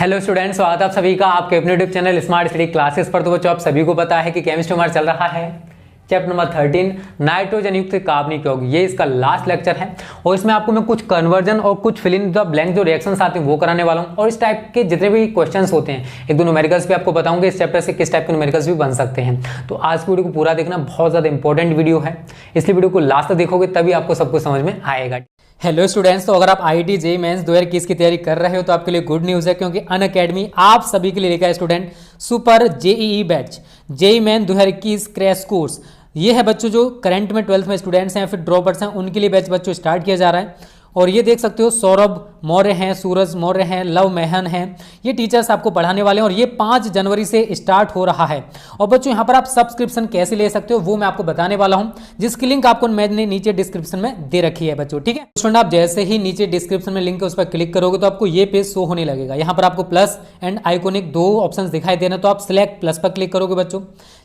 Hello students, स्वागत है आप सभी का आपके अपने YouTube channel smart study classes पर। तो बच्चों आप सभी को पता है कि केमिस्ट्री हमारा चल रहा है चैप्टर नंबर 13 नाइट्रोजन युक्त कार्बनिक यौगिक। ये इसका लास्ट लेक्चर है और इसमें आपको मैं कुछ कन्वर्जन और कुछ फिल इन द ब्लैंक जो रिएक्शंस आते हैं वो कराने वाला हूँ। और इस टाइप के जितने भी क्वेश्चंस होते हैं, एक दो न्यूमेरिकल्स भी आपको बताऊंगे इस चैप्टर से किस टाइप के न्यूमेरिकल्स भी बन सकते हैं। तो आज की वीडियो को पूरा देखना, बहुत ज़्यादा इंपॉर्टेंट वीडियो है, इसलिए वीडियो को लास्ट तक देखोगे तभी आपको सब कुछ समझ में आएगा। हेलो स्टूडेंट्स, तो अगर आप आईआईटी जेईई मेंस 2021 की तैयारी कर रहे हो तो आपके लिए गुड न्यूज़ है, क्योंकि अनअकैडमी आप सभी के लिए लेकर student super JEE batch JEE main 2021 crash course. ये है बच्चों जो करंट में 12th में स्टूडेंट्स हैं, फिर ड्रॉपर्स हैं, उनके लिए बैच बच्चों स्टार्ट किया जा रहा है। और ये देख सकते हो सौरभ मौर्य हैं, सूरज मौर्य हैं, लव मेहन हैं, ये टीचर्स आपको पढ़ाने वाले हैं और ये 5 जनवरी से स्टार्ट हो रहा है। और बच्चों यहाँ पर आप सब्सक्रिप्शन कैसे ले सकते हो वो मैं आपको बताने वाला हूँ, जिसकी लिंक आपको मैंने नीचे डिस्क्रिप्शन में दे रखी है बच्चों, ठीक है। स्टूडेंट आप जैसे ही नीचे डिस्क्रिप्शन में लिंक है उस पर क्लिक करोगे तो आपको ये पेज शो होने लगेगा। यहाँ पर आपको प्लस एंड आइकोनिक 2 ऑप्शन दिखाई देना, तो आप सिलेक्ट प्लस पर क्लिक करोगे बच्चों।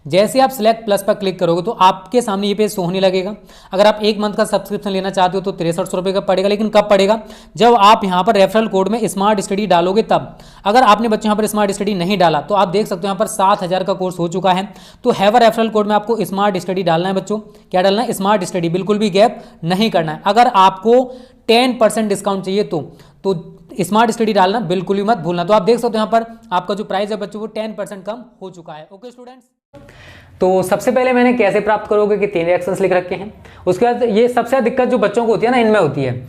जैसे आप सिलेक्ट प्लस पर क्लिक करोगे तो आपके सामने ये पेज शो होने लगेगा। अगर आप 1 मंथ का सब्सक्रिप्शन लेना चाहते हो तो 6300 रुपये का पड़ेगा, लेकिन कब पड़ेगा? जब आप यहाँ पर रेफरल कोड में स्मार्ट स्टडी डालोगे तब। अगर आपने बच्चों यहाँ पर स्मार्ट स्टडी नहीं डाला तो आप देख सकते हो यहाँ पर 7000 का कोर्स हो चुका है। तो हैव अ रेफरल कोड में आपको स्मार्ट स्टडी डालना है बच्चों। क्या डालना है? स्मार्ट स्टडी, बिल्कुल भी गैप नहीं करना है। अगर आपको 10% डिस्काउंट चाहिए तो स्मार्ट स्टडी डालना बिल्कुल भी मत भूलना। तो आप देख सकते हो यहाँ पर आपका जो प्राइस है बच्चों वो 10% कम हो चुका है। ओके स्टूडेंट्स, तो सबसे पहले मैंने कैसे प्राप्त करोगे कि 3 रिएक्शंस लिख रखे हैं। उसके बाद ये सबसे दिक्कत जो बच्चों को होती है ना, इनमें होती है।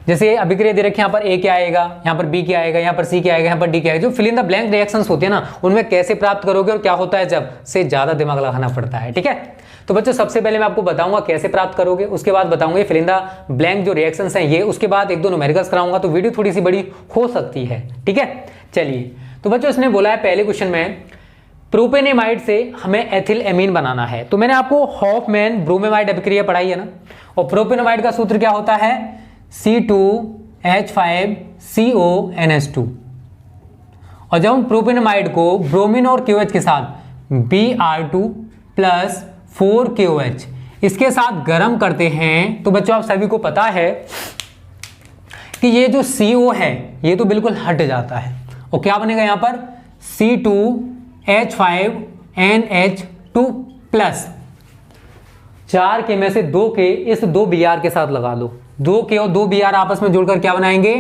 जैसे अभिक्रिया दे रखे, यहाँ पर ए क्या आएगा, यहाँ पर बी क्या आएगा, यहाँ पर सी क्या आएगा, यहाँ पर डी क्या आएगा। जो fill in the blank reactions होते हैं ना, उनमें कैसे प्राप्त करोगे और क्या होता है जब से ज्यादा दिमाग लगाना पड़ता है, ठीक है। तो बच्चों सबसे पहले मैं आपको बताऊंगा कैसे प्राप्त करोगे, उसके बाद बताऊंगा फिल इन द ब्लैंक जो रिएक्शंस हैं ये, उसके बाद 1-2 न्यूमेरिकल्स कराऊंगा। तो वीडियो थोड़ी सी बड़ी हो सकती है, ठीक है। चलिए, तो बच्चों इसने बोला है पहले क्वेश्चन में प्रोपेनेमाइड से हमें एथिल एमीन बनाना है। तो मैंने आपको हॉफमैन ब्रोमेमाइड अभिक्रिया पढ़ाई है ना, और प्रोपेनेमाइड का सूत्र क्या होता है? C2H5CONS2। और जब हम प्रोपेनेमाइड को ब्रोमीन और KOH के साथ Br2 + 4KOH इसके साथ गर्म करते हैं तो बच्चों आप सभी को पता है कि ये जो CO है ये तो बिल्कुल हट जाता है और क्या बनेगा यहाँ पर? C2H5NH2+। 4 के में से 2 के इस 2 Br के साथ लगा दो, 2 के और 2 Br आपस में जोड़कर क्या बनाएंगे?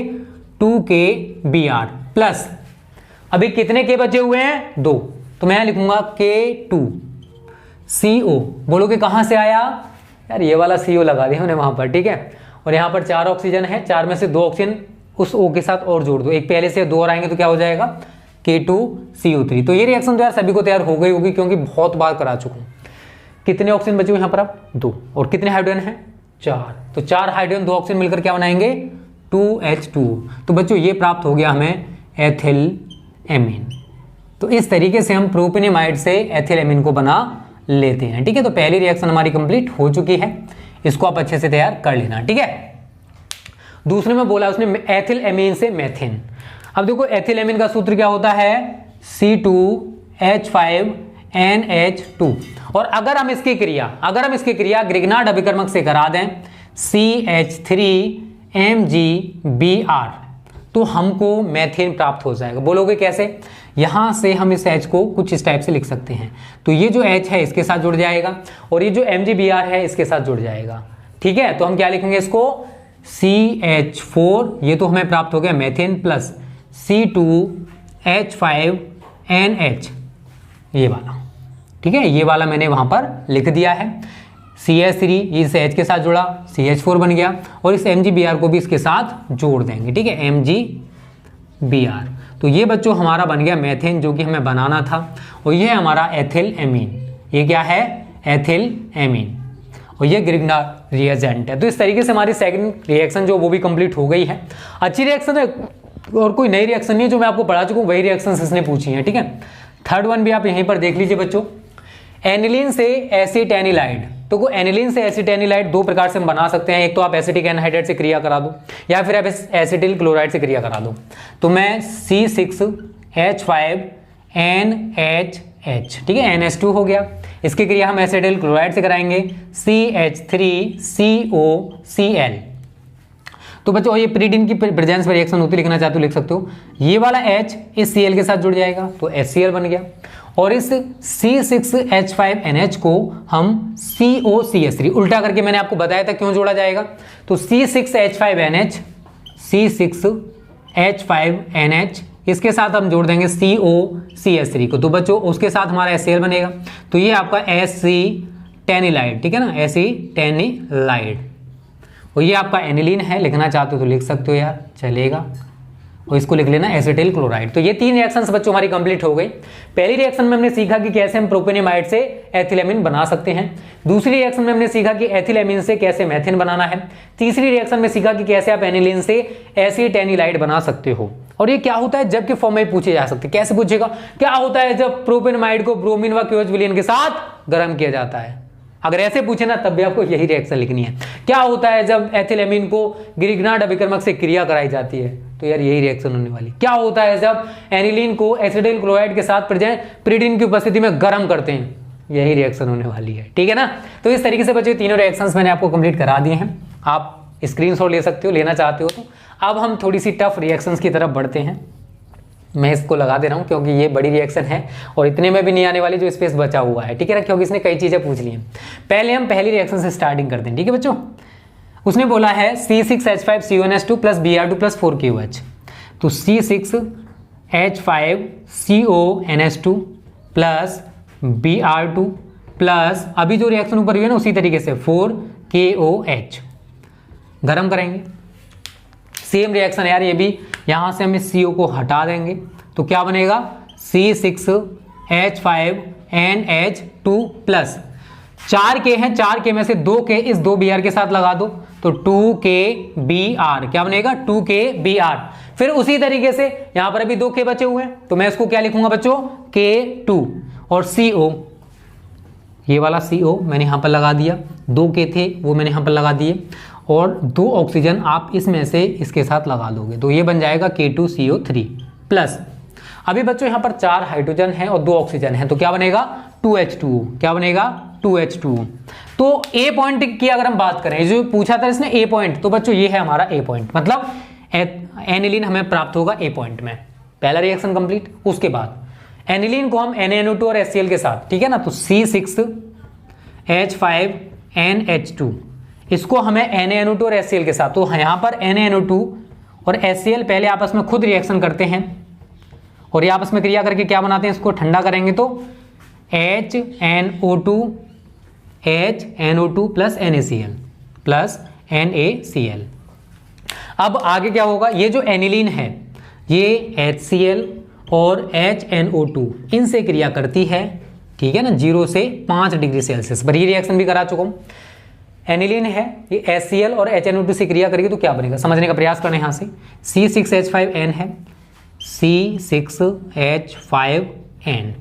2 KBr प्लस। अभी कितने के बचे हुए हैं? 2, तो मैं लिखूंगा K2CO। बोलोगे कहां से आया यार? ये वाला CO लगा दिया हमने वहां पर, ठीक है। और यहां पर 4 ऑक्सीजन है, 4 में से 2 ऑक्सीजन उस O के साथ और जोड़ दो, एक पहले से 2 और आएंगे तो क्या हो जाएगा? K2CO3। तो ये रिएक्शन तो यार सभी को तैयार हो गई होगी क्योंकि बहुत बार करा चुका हूं। कितने ऑक्सीजन बचे हुए यहाँ पर? आप 2। और कितने हाइड्रोजन हैं? 4। तो 4 हाइड्रोजन 2 ऑक्सीजन मिलकर क्या बनाएंगे? 2H2। तो बच्चों ये प्राप्त हो गया हमें एथिल एमीन। तो इस तरीके से हम प्रोपेनेमाइड से एथिल एमीन को बना लेते हैं, ठीक है। तो पहली रिएक्शन हमारी कंप्लीट हो चुकी है, इसको आप अच्छे से तैयार कर लेना, ठीक है। दूसरे में बोला उसने एथिल एमीन से मेथेन। अब देखो एथिल एमीन का सूत्र क्या होता है? C2H5NH2। और अगर हम इसकी क्रिया ग्रिग्नार्ड अभिकर्मक से करा दें CH3MgBr तो हमको मेथेन प्राप्त हो जाएगा। बोलोगे कैसे? यहां से हम इस H को कुछ इस टाइप से लिख सकते हैं। तो ये जो H है इसके साथ जुड़ जाएगा और ये जो MgBr है इसके साथ जुड़ जाएगा, ठीक है। तो हम क्या लिखेंगे इसको? CH4, ये तो हमें प्राप्त हो गया मेथेन, प्लस C2H5NH, ये वाला, ठीक है। ये वाला मैंने वहां पर लिख दिया है। CH3 इस H के साथ जुड़ा, CH4 बन गया और इस MgBr को भी इसके साथ जोड़ देंगे, ठीक है, MgBr। तो ये बच्चों हमारा बन गया मेथेन, जो कि हमें बनाना था। और ये हमारा एथिल एमीन, ये क्या है? Ethyl amine. और ये ग्रिग्नार्ड रिएजेंट है। तो इस तरीके से हमारी सेकंड रिएक्शन जो वो भी कंप्लीट हो गई है। अच्छी रिएक्शन है और कोई नई रिएक्शन नहीं है, जो मैं आपको पढ़ा चुका हूँ वही रिएक्शन इसने पूछी है, ठीक है। थर्ड वन भी आप यहीं पर देख लीजिए बच्चों, एनिलीन से एसिटेनिलाइड। तो एनिलीन से एसिटेनिलाइड 2 प्रकार से हम बना सकते हैं। एक तो आप एसिटिक एनहाइड्राइड से क्रिया करा दो या फिर आप एसिटिल क्लोराइड से क्रिया करा दो। तो मैं C6H5NHH, ठीक है, NH2 हो गया। इसकी क्रिया हम एसिटिल क्लोराइड से कराएंगे CH3COCl। तो बच्चों ये pyridine की प्रेजेंस में रिएक्शन होती है, लिखना चाहते हो लिख सकते हो। ये वाला H इस Cl के साथ जुड़ जाएगा तो HCl बन गया, और इस C6H5NH को हम COCH3 उल्टा करके मैंने आपको बताया था क्यों जोड़ा जाएगा। तो C6H5NH इसके साथ हम जोड़ देंगे COCH3 को, तो बच्चों उसके साथ हमारा HCl बनेगा। तो ये आपका एसिटेनिलाइड, ठीक है ना, एसिटेनिलाइड। और ये आपका एनिलीन है, लिखना चाहते हो तो लिख सकते हो यार, चलेगा। और इसको लिख लेना एसिटिल क्लोराइड। तो ये 3 रिएक्शंस बच्चों हमारी कंप्लीट हो गई। पहली रिएक्शन में हमने सीखा कि कैसे हम प्रोपेनेमाइड से एथिलेमिन बना सकते हैं। दूसरी रिएक्शन में हमने सीखा कि एथिलेमिन से कैसे मेथिन बनाना है। तीसरी रिएक्शन में सीखा कि कैसे आप एनिलीन से एसिटेनिलाइड बना सकते हो। और ये क्या होता है जब के फॉर्म में पूछे जा सकते, कैसे पूछेगा, क्या होता है जब प्रोपेनेमाइड को ब्रोमीन व क्यूएच विलयन के साथ गर्म किया जाता है। अगर ऐसे पूछे ना तब भी आपको यही रिएक्शन लिखनी है। क्या होता है जब एथिलेमिन को ग्रिग्नार्ड अभिकर्मक से क्रिया कराई जाती है, तो यार यही रिएक्शन होने वाली। क्या होता है जब एनिलीन को एसिटिल क्लोराइड के साथ pyridine की उपस्थिति में गर्म करते हैं, यही रिएक्शन होने वाली है, ठीक है ना। तो इस तरीके से बच्चों तीनों रिएक्शंस मैंने आपको कंप्लीट करा दिए हैं, आप स्क्रीनशॉट ले सकते हो, लेना चाहते हो तो। अब हम थोड़ी सी टफ रिएक्शंस की तरफ बढ़ते हैं। मैं इसको लगा दे रहा हूँ क्योंकि ये बड़ी रिएक्शन है और इतने में भी नहीं आने वाली जो स्पेस बचा हुआ है, ठीक है ना, क्योंकि इसने कई चीजें पूछ ली हैं। पहले हम पहली रिएक्शन से स्टार्टिंग करते हैं, ठीक है बच्चों। उसने बोला है C6H5CONS2 plus Br2 plus 4KOH। तो C6H5CONS2 प्लस Br2 प्लस अभी जो रिएक्शन ऊपर हुई है ना उसी तरीके से 4KOH गरम करेंगे। सेम रिएक्शन यार ये भी, यहां से हम इस CO को हटा देंगे तो क्या बनेगा C6H5NH2 प्लस 4K है, 4K में से 2K इस 2Br के साथ लगा दो तो 2KBr क्या बनेगा 2KBr। फिर उसी तरीके से यहां पर अभी 2K बचे हुए हैं तो मैं इसको क्या लिखूंगा बच्चों K2 और CO, ये वाला CO मैंने यहां पर लगा दिया, 2K थे वो मैंने यहां पर लगा दिए और 2 ऑक्सीजन आप इसमें से इसके साथ लगा दोगे तो ये बन जाएगा K2CO3 प्लस अभी बच्चों यहाँ पर 4 हाइड्रोजन है और 2 ऑक्सीजन है तो क्या बनेगा 2H2O, क्या बनेगा 2H2O। तो ए पॉइंट की अगर हम बात करें, जो पूछा था इसने ए पॉइंट, तो बच्चों ये है हमारा ए पॉइंट, मतलब एनिलीन हमें प्राप्त होगा ए पॉइंट में। पहला रिएक्शन कंप्लीट। उसके बाद एनिलीन को हम NaNO2 और HCl के साथ, ठीक है ना, तो C6H5NH2 इसको हमें NaNO2 और HCl के साथ, तो यहाँ पर NaNO2 और HCl पहले आपस में खुद रिएक्शन करते हैं और ये आपस में क्रिया करके क्या बनाते हैं, इसको ठंडा करेंगे तो HNO2 प्लस NaCl। अब आगे क्या होगा, ये जो एनिलीन है ये HCl और HNO2 इनसे क्रिया करती है, ठीक है ना, 0 से 5 डिग्री सेल्सियस पर। ये रिएक्शन भी करा चुका हूं। एनिलीन है ये HCl और HNO2 से क्रिया करेगी तो क्या बनेगा, समझने का प्रयास करें। यहाँ से C6H5N है, C6H5N,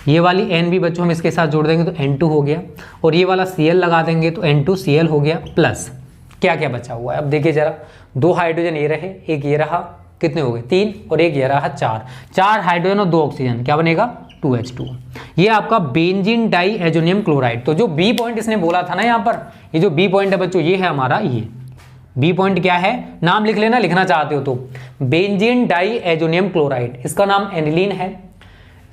ये वाली N भी बच्चों हम इसके साथ जोड़ देंगे तो N2 हो गया और ये वाला Cl लगा देंगे तो N2Cl हो गया प्लस क्या क्या बचा हुआ है। अब देखिए जरा, 2 हाइड्रोजन ये रहे, एक ये रहा, कितने हो गए 3 और एक ये रहा 4 हाइड्रोजन और 2 ऑक्सीजन, क्या बनेगा 2H2। ये आपका बेंजीन डाइएजोनियम क्लोराइड। तो जो बी पॉइंट इसने बोला था ना यहाँ पर, ये जो बी पॉइंट है बच्चों ये है हमारा, ये बी पॉइंट क्या है, नाम लिख लेना, लिखना चाहते हो तो बेंजीन डाइएजोनियम क्लोराइड, इसका नाम एनिलीन है,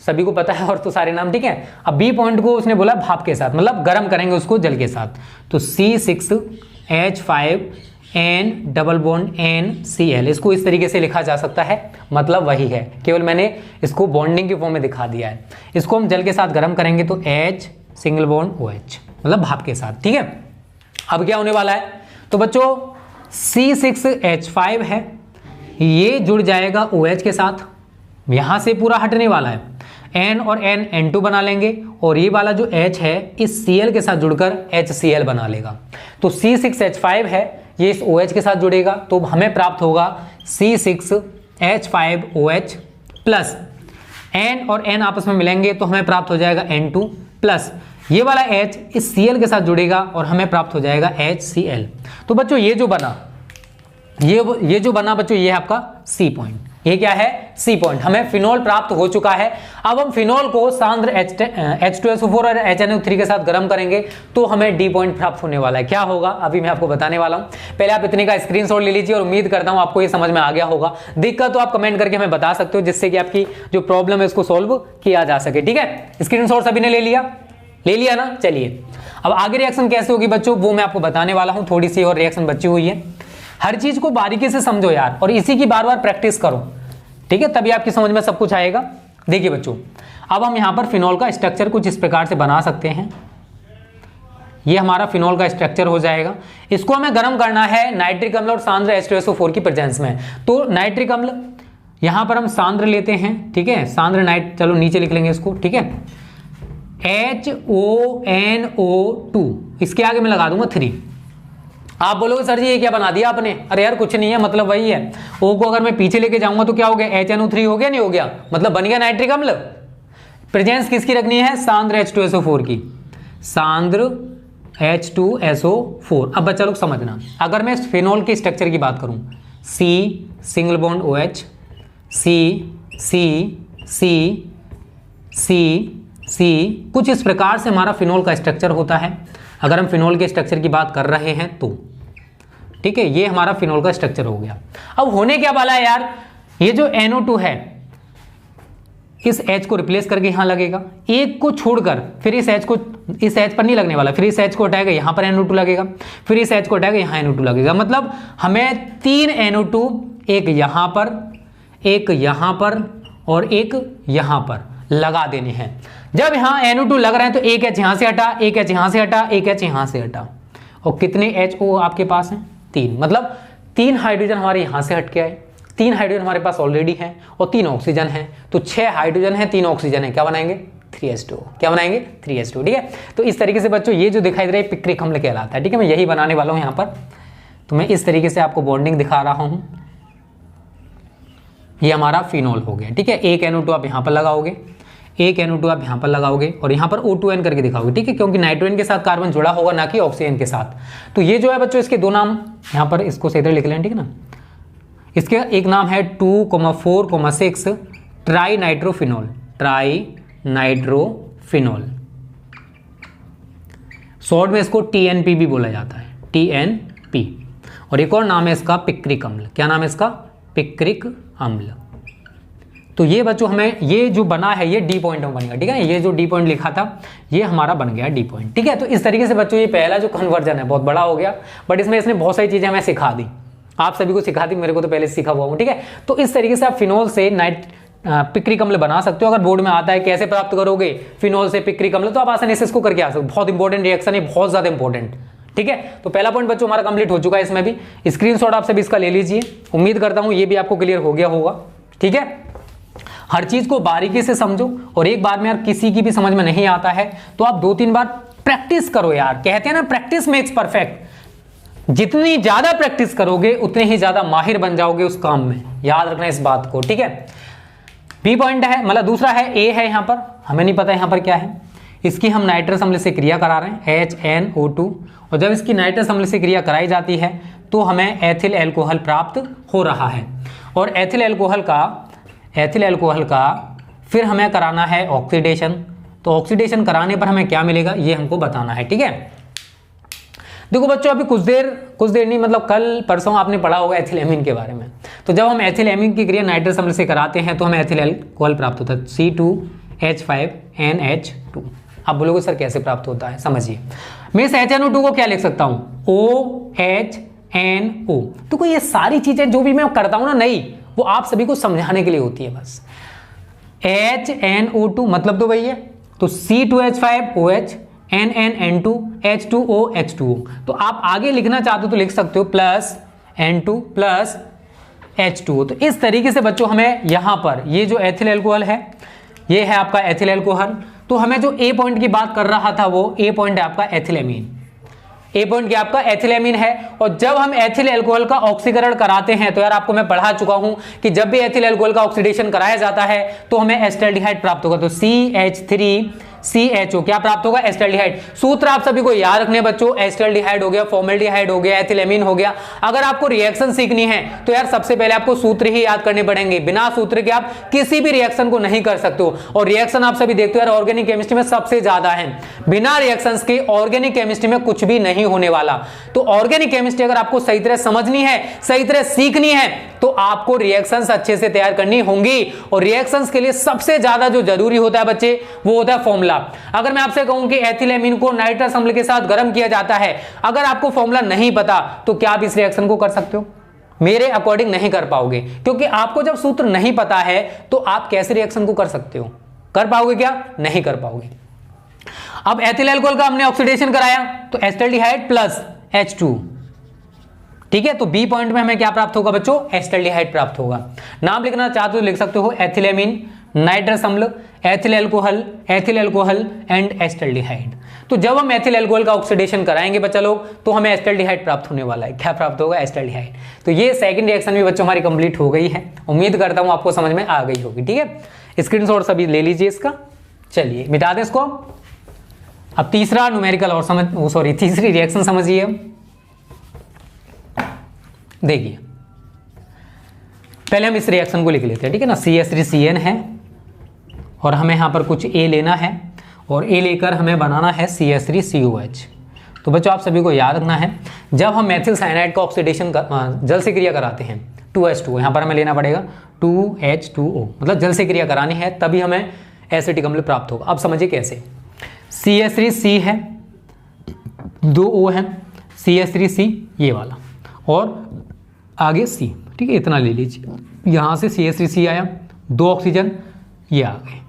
सभी को पता है और तो सारे नाम ठीक है। अब बी पॉइंट को उसने बोला भाप के साथ, मतलब गर्म करेंगे उसको जल के साथ, तो C6H5N डबल बॉन्ड NCl, इसको इस तरीके से लिखा जा सकता है, मतलब वही है, केवल मैंने इसको बॉन्डिंग के फॉर्म में दिखा दिया है। इसको हम जल के साथ गर्म करेंगे तो H सिंगल बॉन्ड OH, मतलब भाप के साथ, ठीक है। अब क्या होने वाला है, तो बच्चों C6H5 है, ये जुड़ जाएगा OH के साथ, यहां से पूरा हटने वाला है, N और N N2 बना लेंगे और ये वाला जो H है इस Cl के साथ जुड़कर HCl बना लेगा। तो C6H5 है, ये इस OH के साथ जुड़ेगा तो हमें प्राप्त होगा C6H5OH प्लस N और N आपस में मिलेंगे तो हमें प्राप्त हो जाएगा N2 प्लस ये वाला H इस Cl के साथ जुड़ेगा और हमें प्राप्त हो जाएगा HCl। तो बच्चों ये जो बना, ये जो बना बच्चों, ये है आपका C पॉइंट, ये क्या है, सी पॉइंट, हमें फिनोल प्राप्त हो चुका है। अब हम फिनोल को सांद्र H2SO4 और HNO3 के साथ गर्म करेंगे तो हमें डी पॉइंट प्राप्त होने वाला है। क्या होगा अभी मैं आपको बताने वाला हूं, पहले आप इतने का स्क्रीनशॉट ले लीजिए और उम्मीद करता हूं आपको ये समझ में आ गया होगा। दिक्कत तो आप कमेंट करके हमें बता सकते हो जिससे कि आपकी जो प्रॉब्लम है उसको सोल्व किया जा सके। ठीक है, स्क्रीनशॉट सभी ने ले लिया ना। चलिए अब आगे रिएक्शन कैसे होगी बच्चों वो मैं आपको बताने वाला हूं। थोड़ी सी और रिएक्शन बची हुई है, हर चीज को बारीकी से समझो यार और इसी की बार बार प्रैक्टिस करो, ठीक है, तभी आपकी समझ में सब कुछ आएगा। देखिए बच्चों, अब हम यहां पर फिनोल का स्ट्रक्चर कुछ इस प्रकार से बना सकते हैं। ये हमारा फिनोल का स्ट्रक्चर हो जाएगा। इसको हमें गर्म करना है नाइट्रिक अम्ल और सांद्र H2SO4 की प्रेजेंस में। तो नाइट्रिक अम्ल यहां पर हम सांद्र लेते हैं, ठीक है, सांद्र नाइट, चलो नीचे लिख लेंगे इसको, ठीक है, HONO2, इसके आगे मैं लगा दूंगा 3। आप बोलोगे सर जी ये क्या बना दिया आपने, अरे यार कुछ नहीं है, मतलब वही है। O को अगर मैं पीछे लेके जाऊंगा तो क्या हो गया, HNO3 हो गया, नहीं हो गया, मतलब बन गया नाइट्रिक अम्ल। प्रेजेंस किसकी रखनी है, सांद्र H2SO4 की, सांद्र H2SO4। अब बच्चा लोग समझना, अगर मैं फिनोल के स्ट्रक्चर की बात करूं, C single bond OH, C कुछ इस प्रकार से हमारा फिनोल का स्ट्रक्चर होता है। अगर हम फिनोल के स्ट्रक्चर की बात कर रहे हैं तो ठीक है, ये हमारा फिनोल का स्ट्रक्चर हो गया। अब होने क्या वाला है यार, ये जो NO2 है इस H को रिप्लेस करके यहां लगेगा, एक को छोड़कर फिर इस H पर नहीं लगने वाला, फिर इस H को हटाएगा यहां पर NO2 लगेगा, फिर इस H को हटाएगा यहां NO2 लगेगा। मतलब हमें 3 NO2, एक यहां पर, एक यहां पर और एक यहां पर लगा देने हैं। जब यहां NO2 लग रहे हैं तो एक H यहां से हटा, एक H यहां से हटा, एक H यहां से हटा, और कितने HO आपके पास हैं, 3। मतलब 3 हाइड्रोजन हमारे यहां से हट के आए, 3 हाइड्रोजन हमारे पास ऑलरेडी हैं और 3 ऑक्सीजन हैं, तो 6 हाइड्रोजन हैं, 3 ऑक्सीजन है, क्या बनाएंगे, 3H2। क्या बनाएंगे, 3H2। ठीक है, तो इस तरीके से बच्चों ये जो दिखाई दे रहा है पिक्रिक अम्ल कहलाता है। ठीक है, मैं यही बनाने वाला हूं यहां पर, तो मैं इस तरीके से आपको बॉन्डिंग दिखा रहा हूं। ये हमारा फिनोल हो गया। ठीक है, एक NO2 आप यहां पर लगाओगे, एक NO2 आप यहां पर लगाओगे और यहां पर O2N करके दिखाओगे। ठीक है, क्योंकि नाइट्रोजन के साथ कार्बन जुड़ा होगा ना कि ऑक्सीजन के साथ। तो ये जो है बच्चों इसके 2 नाम यहां पर इसको सीधे लिख लें, ठीक है ना। इसके एक नाम है 2,4,6 try nitrophenol, try nitrophenol, short में इसको TNP भी बोला जाता है, TNP। और एक और नाम है इसका पिक्रिक अम्ल। क्या नाम है इसका, पिक्रिक अम्ल। तो ये बच्चों हमें ये जो बना है ये डी पॉइंट में बनेगा। ठीक है, ये जो डी पॉइंट लिखा था ये हमारा बन गया डी पॉइंट। ठीक है, तो इस तरीके से बच्चों ये पहला जो कन्वर्जन है बहुत बड़ा हो गया, बट इसमें इसने बहुत सारी चीजें हमें सिखा दी, आप सभी को सिखा दी, मेरे को तो पहले से सीखा हुआ हूँ। ठीक है, तो इस तरीके से आप फिनोल से पिक्रिक अम्ल बना सकते हो। अगर बोर्ड में आता है कैसे प्राप्त करोगे फिनोल से पिक्रिक अम्ल, तो आप आसानी से इसको करके आ सकते हो। बहुत इंपॉर्टेंट रिएक्शन है, बहुत ज्यादा इंपॉर्टेंट। ठीक है, तो पहला पॉइंट बच्चों हमारा कंप्लीट हो चुका है। इसमें भी स्क्रीनशॉट आप सभी इसका ले लीजिए, उम्मीद करता हूं ये भी आपको क्लियर हो गया होगा। ठीक है, हर चीज को बारीकी से समझो और एक बार में यार किसी की भी समझ में नहीं आता है तो आप 2-3 बार प्रैक्टिस करो यार। कहते हैं ना प्रैक्टिस मेक्स परफेक्ट, जितनी ज्यादा प्रैक्टिस करोगे उतने ही ज्यादा माहिर बन जाओगे उस काम में, याद रखना इस बात को। ठीक है, बी पॉइंट है, मतलब दूसरा है ए है, यहां पर हमें नहीं पता यहां पर क्या है, इसकी हम नाइट्रस अम्ल से क्रिया करा रहे हैं HNO2, और जब इसकी नाइट्रस अम्ल से क्रिया कराई जाती है तो हमें एथिल एल्कोहल प्राप्त हो रहा है। और एथिल एल्कोहल का फिर हमें कराना है ऑक्सीडेशन। तो ऑक्सीडेशन कराने पर हमें क्या मिलेगा ये हमको बताना है। ठीक है, देखो बच्चों अभी कुछ देर नहीं, मतलब कल परसों आपने पढ़ा होगा एथिलेमिन के बारे में। तो जब हम एथिलेमिन की क्रिया नाइट्रस अम्ल से कराते हैं तो हमें एथिल एल्कोहल प्राप्त होता है, C2H5NH2। आप बोलोगे सर कैसे प्राप्त होता है, समझिए। मैं इस HNO2 को क्या लिख सकता हूं, OHNO। तो कोई ये सारी चीजें जो भी मैं करता हूं ना नहीं, वो आप सभी को समझाने के लिए होती है बस। HNO2 मतलब तो वही है, तो C2H5OH NNN2 H2O H2O। तो आप आगे लिखना चाहते हो तो लिख सकते हो प्लस N2 प्लस H2O। तो इस तरीके से बच्चों हमें यहां पर ये जो एथिल एल्कोहल है ये है आपका एथिल एल्कोहल। तो हमें जो ए पॉइंट की बात कर रहा था वो ए पॉइंट है आपका एथिलेमीन, ए पॉइंट क्या आपका एथिलेमीन है। और जब हम एथिल एल्कोहल का ऑक्सीकरण कराते हैं तो यार आपको मैं पढ़ा चुका हूं कि जब भी एथिल एल्कोहल का ऑक्सीडेशन कराया जाता है तो हमें एस्टल्डिहाइड प्राप्त होगा। तो CH3 CHO क्या प्राप्त होगा, एसिटाल्डिहाइड। सूत्र आप सभी को याद रखने बच्चों, एसिटाल्डिहाइड हो गया, फॉर्मेल्डिहाइड हो गया, एथिलेमीन हो गया। अगर आपको रिएक्शन सीखनी है तो यार सबसे पहले आपको सूत्र ही याद करने पड़ेंगे, बिना सूत्र के आप किसी भी रिएक्शन को नहीं कर सकते हो। और रिएक्शन आप सभी देखते हो यार ऑर्गेनिक केमिस्ट्री में सबसे ज्यादा है, बिना रिएक्शंस के ऑर्गेनिक केमिस्ट्री में कुछ भी नहीं होने वाला। तो ऑर्गेनिक केमिस्ट्री अगर आपको सही तरह समझनी है, सही तरह सीखनी है, तो आपको रिएक्शंस अच्छे से तैयार करनी होंगी। और रिएक्शंस के लिए सबसे ज्यादा जो जरूरी होता है बच्चे, वो होता है फॉर्मूला। अगर मैं आपसे कहूं कि एथिलेमीन को नाइट्रस अम्ल के साथ गर्म किया जाता है, अगर आपको फॉर्मूला नहीं पता तो क्या आप इस रिएक्शन को कर सकते हो? मेरे अकॉर्डिंग नहीं कर पाओगे, क्योंकि आपको जब सूत्र नहीं पता है तो आप कैसे रिएक्शन को कर सकते हो? कर पाओगे क्या? नहीं कर पाओगे। अब एथिल अल्कोहल का हमने ऑक्सीडेशन कराया तो एसिटाल्डिहाइड प्लस H2, ठीक है। तो बी पॉइंट में हमें क्या प्राप्त होगा बच्चों, एसिटाल्डिहाइड प्राप्त होगा। नाम लिखना चाहते हो लिख सकते हो, एथिलेमीन, नाइट्रस अम्ल, एथिल अल्कोहल एंड एसिटाल्डिहाइड। तो जब हम एथिल अल्कोहल का ऑक्सीडेशन कराएंगे बच्चा लोग, तो हमें एसिटाल्डिहाइड प्राप्त होने वाला है। क्या प्राप्त होगा, एसिटाल्डिहाइड। तो ये सेकंड रिएक्शन भी बच्चों हमारी कंप्लीट हो गई है। उम्मीद करता हूं आपको समझ में आ गई होगी, ठीक है। स्क्रीनशॉट सभी ले लीजिए इसका। चलिए मिटा दें इसको। अब तीसरा न्यूमेरिकल और तीसरी रिएक्शन समझिए। देखिए पहले हम इस रिएक्शन को लिख लेते हैं, ठीक है ना। CH3CN है और हमें यहां पर कुछ A लेना है और A लेकर हमें बनाना है CH3COH। तो बच्चों आप सभी को याद रखना है, जब हम मेथिल साइनाइड का ऑक्सीडेशन जल से क्रिया कराते हैं 2H2, यहां पर हमें लेना पड़ेगा 2H2O, मतलब जल से क्रिया करानी है तभी हमें एसिटिक अम्ल प्राप्त होगा। अब समझिए कैसे। CH3C है, 2 O है, CH3C ये वाला और आगे C, ठीक है। इतना ले लीजिए। यहां से CH3C आया, 2 ऑक्सीजन ये आ गए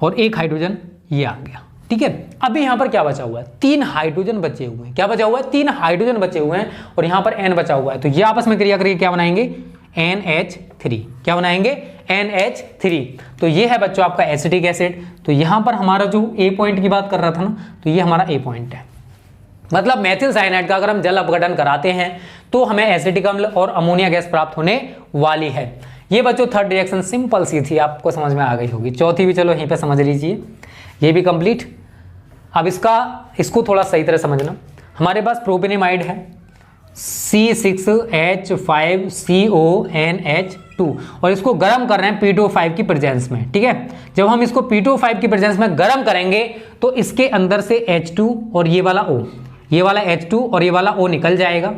और 1 हाइड्रोजन ये आ गया, ठीक है। अभी यहां पर क्या बचा हुआ है, 3 हाइड्रोजन बचे हुए हैं। क्या बचा हुआ है, 3 हाइड्रोजन बचे हुए हैं और यहां पर N बचा हुआ है। तो ये आपस में क्रिया करके क्या बनाएंगे, NH3। क्या बनाएंगे, NH3। तो ये है बच्चों आपका एसिटिक एसिड। तो यहां पर हमारा जो A पॉइंट की बात कर रहा था ना, तो ये हमारा A पॉइंट है। मतलब मेथिल साइनाइड का अगर हम जल अपघटन कराते हैं तो हमें एसिटिक अम्ल और अमोनिया गैस प्राप्त होने वाली है। ये बच्चों थर्ड रिएक्शन सिंपल सी थी, आपको समझ में आ गई होगी। चौथी भी चलो यहीं पे समझ लीजिए, ये भी कंप्लीट। अब इसको थोड़ा सही तरह समझना। हमारे पास प्रोपेनेमाइड है C6H5CONH2 और इसको गर्म कर रहे हैं P2O5 की प्रेजेंस में, ठीक है। जब हम इसको P2O5 की प्रेजेंस में गर्म करेंगे तो इसके अंदर से H2 और ये वाला O, ये वाला H2 और ये वाला O निकल जाएगा।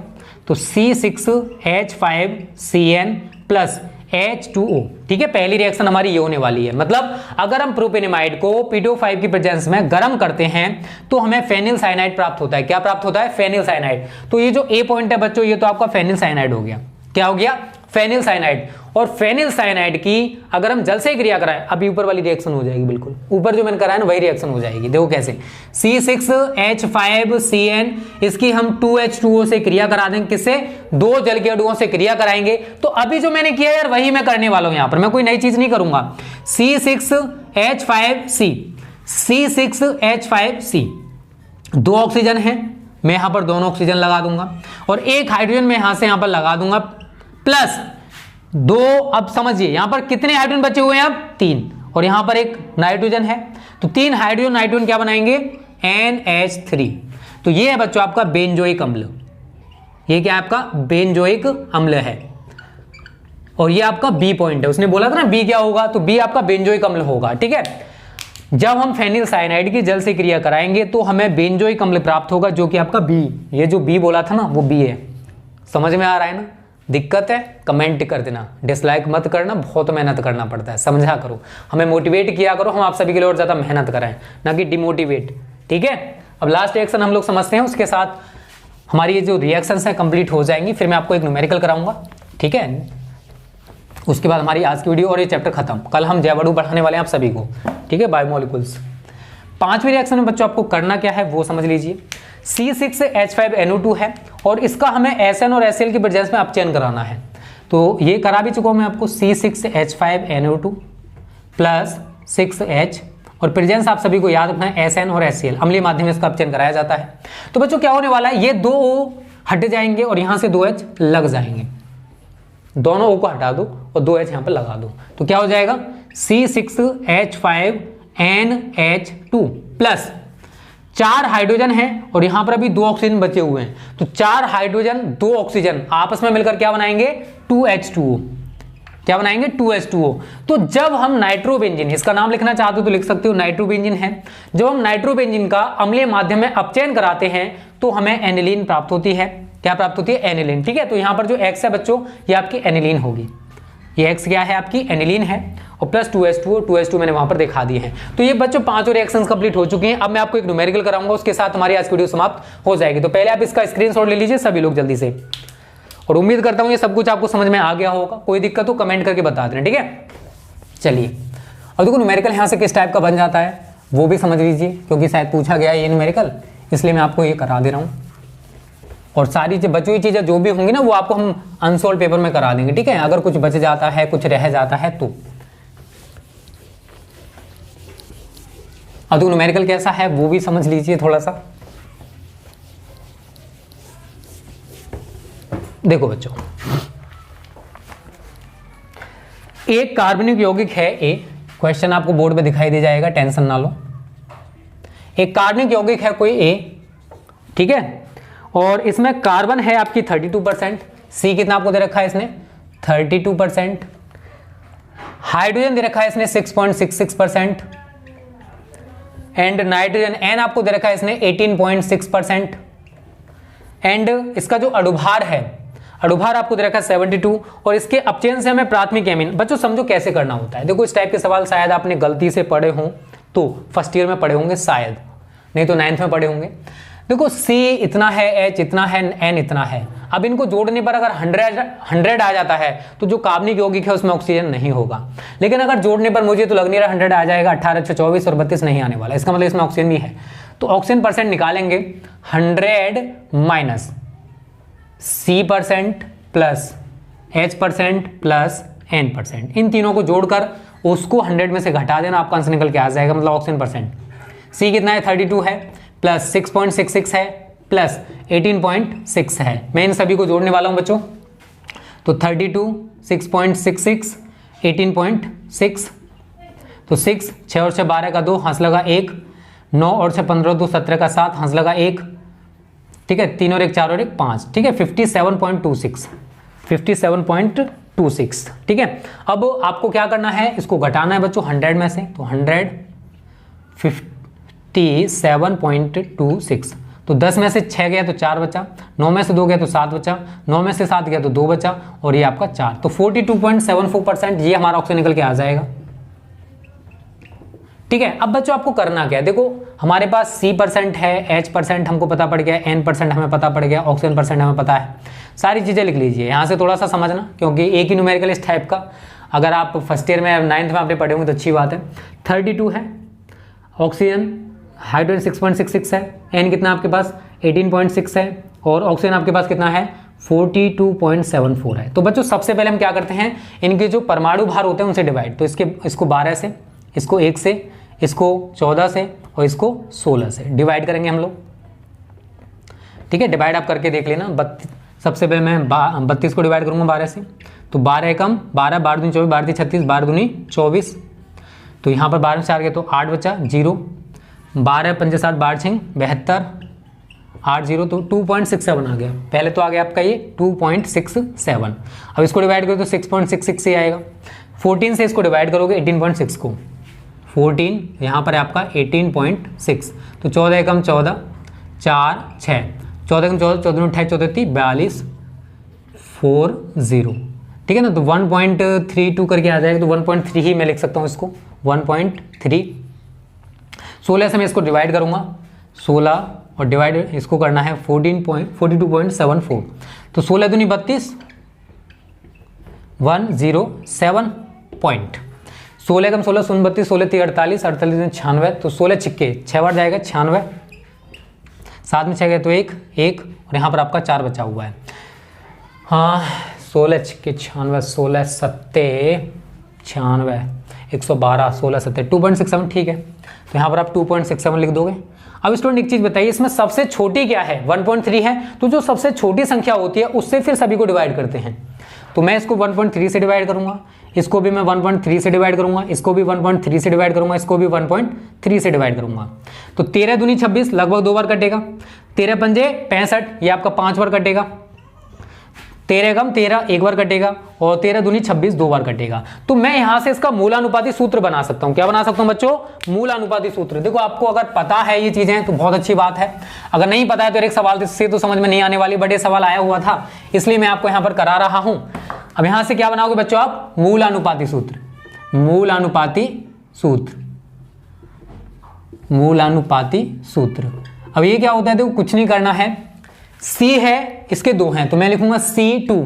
तो C6H5CN प्लस H2O, ठीक है। पहली रिएक्शन हमारी ये होने वाली है। मतलब अगर हम प्रोपेनेमाइड को P2O5 की प्रेजेंस में गर्म करते हैं तो हमें फेनिल साइनाइड प्राप्त होता है। क्या प्राप्त होता है, फेनिल साइनाइड। तो ये जो A पॉइंट है बच्चों, ये तो आपका फेनिल साइनाइड हो गया। क्या हो गया, फेनिल साइनाइड। और फेनिल साइनाइड की अगर हम जल से क्रिया कराएं, अभी ऊपर वाली रिएक्शन हो जाएगी, बिल्कुल ऊपर जो मैंने कराया ना वही रिएक्शन हो जाएगी। देखो कैसे, C6H5CN इसकी हम 2H2O से क्रिया करा देंगे। किससे, 2 जल के अणुओं से क्रिया कराएंगे। तो अभी जो मैंने किया यार वही मैं करने वाला हूं, यहां पर मैं कोई नई चीज नहीं करूंगा। C6H5C 2 ऑक्सीजन है, मैं यहां पर दोनों ऑक्सीजन लगा दूंगा और 1 हाइड्रोजन मैं यहां से यहां पर लगा दूंगा प्लस 2। अब समझिए यहां पर कितने हाइड्रोजन बचे हुए हैं, अब 3 और यहां पर 1 नाइट्रोजन है। तो 3 हाइड्रोजन नाइट्रोजन क्या बनाएंगे, NH3। तो ये है बच्चों आपका बेंजोइक अम्ल। ये क्या है आपका, बेंजोइक अम्ल है। और ये आपका B पॉइंट है। उसने बोला था ना B क्या होगा, तो B आपका बेंजोइक अम्ल होगा, ठीक है। जब हम फेनिल साइनाइड की जल से क्रिया कराएंगे तो हमें बेंजोइक अम्ल प्राप्त होगा, जो कि आपका B, ये जो B बोला था ना वो B है। समझ में आ रहा है ना, दिक्कत है कमेंट कर देना, डिसलाइक मत करना, बहुत मेहनत करना पड़ता है, समझा करो, हमें मोटिवेट किया करो, हम आप सभी के लिए और ज्यादा मेहनत कराएं, ना कि डिमोटिवेट, ठीक है। अब लास्ट रिएक्शन हम लोग समझते हैं, उसके साथ हमारी ये जो रिएक्शंस हैं कंप्लीट हो जाएंगी, फिर मैं आपको एक न्यूमेरिकल कराऊंगा, ठीक है। उसके बाद हमारी आज की वीडियो और ये चैप्टर खत्म। कल हम जैवड़ू पढ़ाने वाले हैं आप सभी को, ठीक है, बायोमोलिकुल्स। 5वीं रिएक्शन में बच्चों आपको करना क्या है वो समझ लीजिए। C6H5NO2 है और इसका हमें SN और HCl की प्रेजेंस में अपचयन कराना है। तो ये करा भी चुका हूं मैं आपको, C6H5NO2 प्लस 6H और प्रेजेंस आप सभी को याद रखना है SN और HCl, अम्लीय माध्यम में इसका अपचयन कराया जाता है। तो बच्चों क्या होने वाला है, ये 2 O हट जाएंगे और यहां से 2H लग जाएंगे। दोनों O को हटा दो और 2H यहां पर लगा दो, तो क्या हो जाएगा, C6H5 NH2 प्लस 4 हाइड्रोजन है और यहां पर अभी 2 ऑक्सीजन बचे हुए हैं, तो 4 हाइड्रोजन 2 ऑक्सीजन आपस में मिलकर क्या बनाएंगे 2H2O। क्या बनाएंगे 2H2O। तो जब हम नाइट्रोबेंजीन, इसका नाम लिखना चाहते हो तो लिख सकते हो, नाइट्रोबेंजीन है। जब हम नाइट्रोबेंजीन का अम्लीय माध्यम में अपचयन कराते हैं तो हमें एनिलीन प्राप्त होती है। क्या प्राप्त होती है एनिलीन। ठीक है, तो यहां पर जो X है बच्चों ये आपकी एनिलीन होगी, ये X क्या है आपकी एनिलीन है और प्लस 2H2 मैंने वहां पर दिखा दिए हैं। तो ये बच्चों 5 रिएक्शंस कंप्लीट हो चुकी हैं। अब मैं आपको एक न्यूमेरिकल कराऊंगा, उसके साथ हमारी आज की वीडियो समाप्त हो जाएगी। तो पहले आप इसका स्क्रीनशॉट ले लीजिए सभी लोग जल्दी से, और उम्मीद करता हूं ये सब कुछ आपको समझ में आ गया होगा। कोई दिक्कत हो कमेंट करके बता देना, ठीक है। चलिए अब देखो न्यूमेरिकल यहां से किस टाइप का बन जाता है वो भी समझ लीजिए, क्योंकि शायद पूछा गया है ये न्यूमेरिकल, इसलिए मैं आपको ये करा दे रहा हूं। और सारी बची हुई चीजें जो भी होंगी ना वो आपको हम अनसोल्व पेपर में करा देंगे, ठीक है। अगर कुछ बच जाता है, कुछ रह जाता है तो। अब तो न्यूमेरिकल कैसा है वो भी समझ लीजिए थोड़ा सा। देखो बच्चों, एक कार्बनिक यौगिक है ए, क्वेश्चन आपको बोर्ड पे दिखाई दे जाएगा, टेंशन ना लो। एक कार्बनिक यौगिक है कोई ए, ठीक है, और इसमें कार्बन है आपकी 32%, सी कितना आपको दे रखा है इसने 32%, हाइड्रोजन दे रखा है इसने 6.66% एंड नाइट्रोजन एन आपको दे रखा है इसने 18.6% एंड इसका जो अणुभार है, अणुभार आपको दे रखा है 72, और इसके अपचयन से हमें प्राथमिक एमीन। बच्चों समझो कैसे करना होता है। देखो इस टाइप के सवाल शायद आपने गलती से पढ़े हों तो फर्स्ट ईयर में पढ़े होंगे शायद, नहीं तो 9th में पढ़े होंगे। देखो C इतना है, H इतना है, N इतना है। अब इनको जोड़ने पर अगर 100 आ जाता है तो जो कार्बनिक यौगिक है उसमें ऑक्सीजन नहीं होगा। लेकिन अगर जोड़ने पर मुझे तो लग नहीं रहा 100 आ जाएगा, 18, 24 और 32 नहीं आने वाला, इसका मतलब इसमें ऑक्सीजन भी है। तो ऑक्सीजन परसेंट निकालेंगे 100 minus C% plus H% plus N%, इन तीनों को जोड़कर उसको 100 में से घटा देना, आपका आंसर निकल के आ जाएगा, मतलब ऑक्सीजन परसेंट। C कितना है 32 है, प्लस 6.66 है, प्लस 18.6 है। मैं इन सभी को जोड़ने वाला हूं बच्चों, तो 32, 6.66, 18.6, तो 6, 6 और 6 12 का 2, हंस लगा 1, 9 और 6 15, 2 17 का 7, हंस लगा 1, ठीक है, 3 और 1 4 और 1 5, ठीक है, 57.26, ठीक है। अब आपको क्या करना है, इसको घटाना है बच्चों 100 में से, तो 157.26, तो 10 में से 6 गया तो 4 बचा, 9 में से 2 गया तो 7 बचा, 9 में से 7 गया तो 2 बचा, और ये आपका 4, तो 42.74% ये हमारा ऑक्सीजन निकल के आ जाएगा, ठीक है। अब बच्चों आपको करना क्या है, देखो हमारे पास C% है, H% हमको पता पड़ गया, N% हमें पता पड़ गया, ऑक्सीजन परसेंट हमें पता है, सारी चीज़ें लिख लीजिए। यहाँ से थोड़ा सा समझना, क्योंकि एक ही न्यूमेरिकल इस टाइप का अगर आप फर्स्ट ईयर में 9th में आपने पढ़े होंगे तो अच्छी बात है। 32 है ऑक्सीजन, हाइड्रोजन 6.66 है, N कितना आपके पास 18.6 है, और ऑक्सीजन आपके पास कितना है 42.74 है। तो बच्चों सबसे पहले हम क्या करते हैं, इनके जो परमाणु भार होते हैं उनसे डिवाइड, तो इसको 12 से, इसको 1 से, इसको 14 से और इसको 16 से डिवाइड करेंगे हम लोग, ठीक है। डिवाइड आप करके देख लेना। सबसे पहले मैं 32 को डिवाइड करूंगा 12 से, तो 12 एकम 12, 12 दूनी 24, 12 × 36, 12 दूनी 24, तो यहाँ पर 12 से 4 गया तो 8 बचा, 0, 12 5 7 12 6 72, 8 0, तो 2.67 आ गया। पहले तो आ गया आपका ये 2.67। अब इसको डिवाइड करो तो 6.66 से आएगा। 14 से इसको डिवाइड करोगे 18.6 को, 14 यहाँ पर है आपका 18.6, तो 14 एकम 14, 4 6, 14 एकम 14, 14 28, 14 42, 40, ठीक है ना। तो 1.32 करके आ जाएगा, तो 1.3 ही मैं लिख सकता हूँ इसको, 1.3। 16 से मैं इसको डिवाइड करूँगा, 16 और डिवाइड इसको करना है 42.74, तो 16 दूनी 32, 107 पॉइंट, 16 कम 16 शून्य 32, 16 3 48, 48 96, तो 16 छिक्के 6 बार जाएगा 96, 7 में 6 गया तो 1 1, और यहाँ पर आपका 4 बचा हुआ है। हाँ 16 छिक्के 96, 16 सत्ते 96, 112, 16 सत्ते 2.67, ठीक है। तो यहाँ पर आप 2.67 लिख दोगे। अब स्टूडेंट एक चीज़ बताइए, इसमें सबसे छोटी क्या है, 1.3 है, तो जो सबसे छोटी संख्या होती है उससे फिर सभी को डिवाइड करते हैं। तो मैं इसको 1.3 से डिवाइड करूंगा, इसको भी मैं 1.3 से डिवाइड करूंगा, इसको भी 1.3 से डिवाइड करूंगा, इसको भी 1.3 से डिवाइड करूंगा। तो 13 दूनी 26 लगभग 2 बार कटेगा, 13 पंजे 65 ये आपका 5 बार कटेगा, 13 कम 13 एक बार कटेगा और 13 दूनी 26 2 बार कटेगा। तो मैं यहां से इसका मूलानुपाती सूत्र बना सकता हूं। क्या बना सकता हूं बच्चों? मूलानुपाती सूत्र। देखो आपको अगर पता है ये चीजें तो बहुत अच्छी बात है, अगर नहीं पता है तो एक सवाल से तो समझ में नहीं आने वाली, बट ये सवाल आया हुआ था इसलिए मैं आपको यहां पर करा रहा हूं। अब यहां से क्या बनाओगे बच्चों आप? मूलानुपाती सूत्र, मूलानुपाती सूत्र, मूलानुपाती सूत्र। अब ये क्या होता है? देखो कुछ नहीं करना है, C है इसके 2 हैं तो मैं लिखूंगा C2,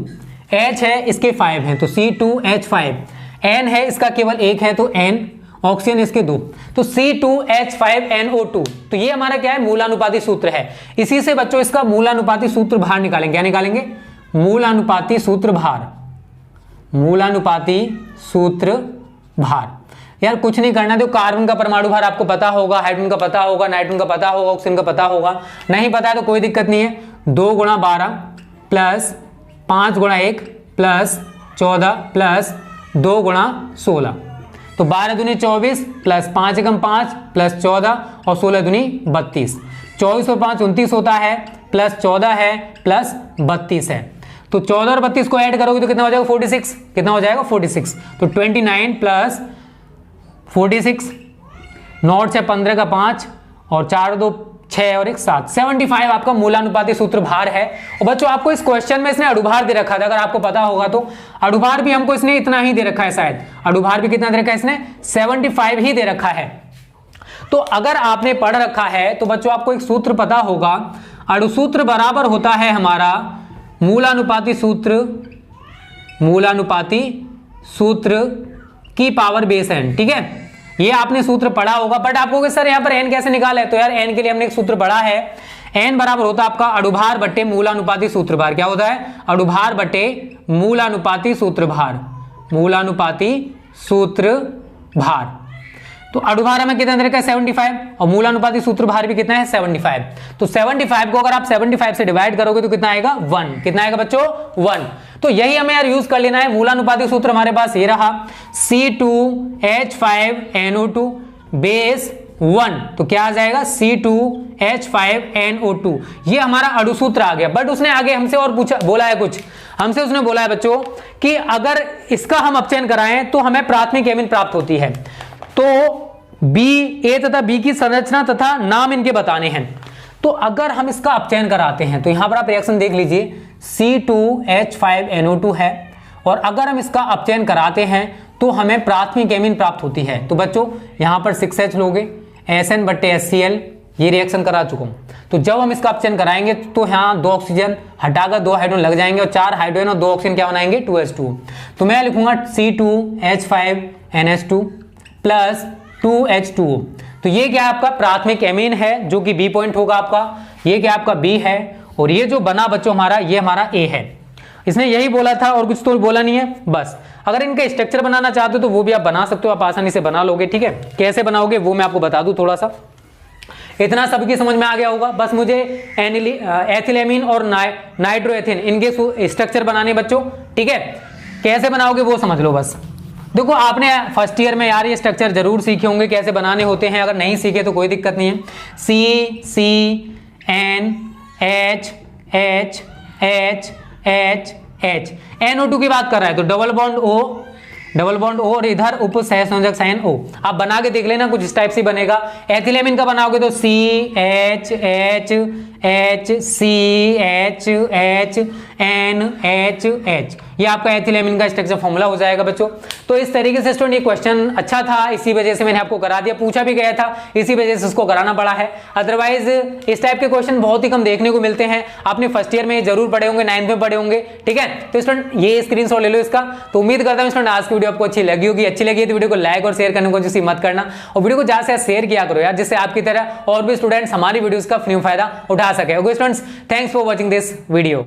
H है इसके 5 हैं तो C2H5, N है इसका केवल 1 है तो N, ऑक्सीजन इसके 2 तो C2H5NO2। तो ये हमारा क्या है? मूलानुपाती सूत्र है। इसी से बच्चों इसका मूलानुपाती सूत्र बाहर निकालेंगे। क्या निकालेंगे? मूलानुपाती सूत्र बाहर, मूलानुपाती सूत्र बाहर। यार कुछ नहीं करना, देखो कार्बन का परमाणु भार आपको पता होगा, हाइड्रोजन का पता होगा, नाइट्रोजन का पता होगा, ऑक्सीजन का पता होगा। नहीं पता है तो कोई दिक्कत नहीं है, 2 × 12 प्लस 5 × 1 प्लस 14 प्लस 2 × 16 तो 12 दूनी 24 प्लस 5 एकम 5 प्लस 14 और 16 दूनी 32, 24 और 5 29 होता है, प्लस 14 है प्लस 32 है। तो 14 और 32 को ऐड करोगे तो कितना हो जाएगा? 46। कितना हो जाएगा? 46। तो 29 प्लस 46, नॉट से 15 का 5 और 4 2 6 और 1 7, 75 आपका मूलानुपाती सूत्र भार है। और बच्चों आपको इस क्वेश्चन में इसने अणुभार दे रखा था, अगर आपको पता होगा तो अणुभार भी हमको इसने इतना ही दे रखा है, शायद अणुभार भी कितना दे रखा है इसने? 75 ही दे रखा है। तो अगर आपने पढ़ रखा है तो बच्चों आपको एक सूत्र पता होगा, अणुसूत्र बराबर होता है हमारा मूलानुपाती सूत्र, मूलानुपाती सूत्र की पावर बेस n। ठीक है, ये आपने सूत्र पढ़ा होगा, बट आपको सर यहाँ पर n कैसे निकाला है? तो यार n के लिए हमने एक सूत्र पढ़ा है, n बराबर होता है आपका अणुभार बट्टे मूलानुपाती सूत्र भार। क्या होता है? अणुभार बट्टे मूलानुपाती सूत्र भार, मूलानुपाती सूत्र भार। तो अणुभार हमें कितना दे रखा है? 75 और मूलानुपाती सूत्र भार भी कितना है? 75। तो 75 को अगर आप 75 से डिवाइड करोगे तो कितना आएगा? 1। कितना आएगा बच्चों? 1। तो यही हमें यार यूज कर लेना है। मूलानुपाती सूत्र हमारे पास ये रहा, C2H5NO2 बेस 1। तो क्या आ जाएगा? C2H5NO2। ये हमारा अणुसूत्र आ गया। बट उसने आगे हमसे और पूछा, बोला है कुछ हमसे, उसने बोला है बच्चों कि अगर इसका हम अपचयन कराएं तो हमें प्राथमिक एमीन प्राप्त होती है। तो ए तथा बी की संरचना तथा नाम इनके बताने हैं। तो अगर हम इसका अपचयन कराते हैं तो यहां पर आप रिएक्शन देख लीजिए, C2H5NO2 है और अगर हम इसका अपचयन कराते हैं तो हमें प्राथमिक एमीन प्राप्त होती है। तो बच्चों यहां पर 6H लोगे, SN बट्टे HCl, ये रिएक्शन करा चुका हूं। तो जब हम इसका अपचयन कराएंगे तो यहाँ 2 ऑक्सीजन हटाकर 2 हाइड्रोजन लग जाएंगे और 4 हाइड्रोजन और 2 ऑक्सीजन क्या बनाएंगे? 2H2। तो मैं लिखूंगा C2H5NH2 प्लस 2H2O। तो ये क्या आपका प्राथमिक एमीन है जो कि बी पॉइंट होगा आपका, ये क्या आपका बी है और ये जो बना बच्चों हमारा, ये हमारा ए है। इसने यही बोला था और कुछ तो बोला नहीं है बस। अगर इनका स्ट्रक्चर बनाना चाहते हो तो वो भी आप बना सकते हो, आप आसानी से बना लोगे। ठीक है, कैसे बनाओगे वो मैं आपको बता दूं थोड़ा सा। इतना सबकी समझ में आ गया होगा। बस मुझे एथिलेमीन और नाइट्रोएथिन इनके स्ट्रक्चर बनाने बच्चों। ठीक है, कैसे बनाओगे वो समझ लो बस। देखो आपने फर्स्ट ईयर में यार ये स्ट्रक्चर जरूर सीखे होंगे कैसे बनाने होते हैं, अगर नहीं सीखे तो कोई दिक्कत नहीं है। CCNHHHH NO2 की बात कर रहा है तो डबल बॉन्ड O और इधर उप सहसंयोजक साइन O। आप बना के देख लेना, कुछ इस टाइप से बनेगा। एथिलेमिन का बनाओगे तो CHHHCHNHH, ये आपका एथिलेमिन का स्ट्रक्चर फॉर्मूला हो जाएगा बच्चों। तो इस तरीके से स्टूडेंट ये क्वेश्चन अच्छा था, इसी वजह से मैंने आपको करा दिया, पूछा भी गया था इसी वजह से इसको कराना पड़ा है। अदरवाइज इस टाइप के क्वेश्चन बहुत ही कम देखने को मिलते हैं। आपने फर्स्ट ईयर में जरूर पढ़े होंगे, 9th में पढ़े होंगे। ठीक है, तो स्टूडेंट ये स्क्रीनशॉट ले लो इसका। तो उम्मीद करता हूं स्टूडेंट आज की वीडियो आपको अच्छी लगी होगी। अच्छी लगी तो वीडियो को लाइक और शेयर करने को जिससे मत करना, और वीडियो को ज्यादा से शेयर किया करो यार, जिससे आपकी तरह और भी स्टूडेंट्स हमारी वीडियोस का फ्री फायदा उठा सके। Okay students, thanks for watching this video.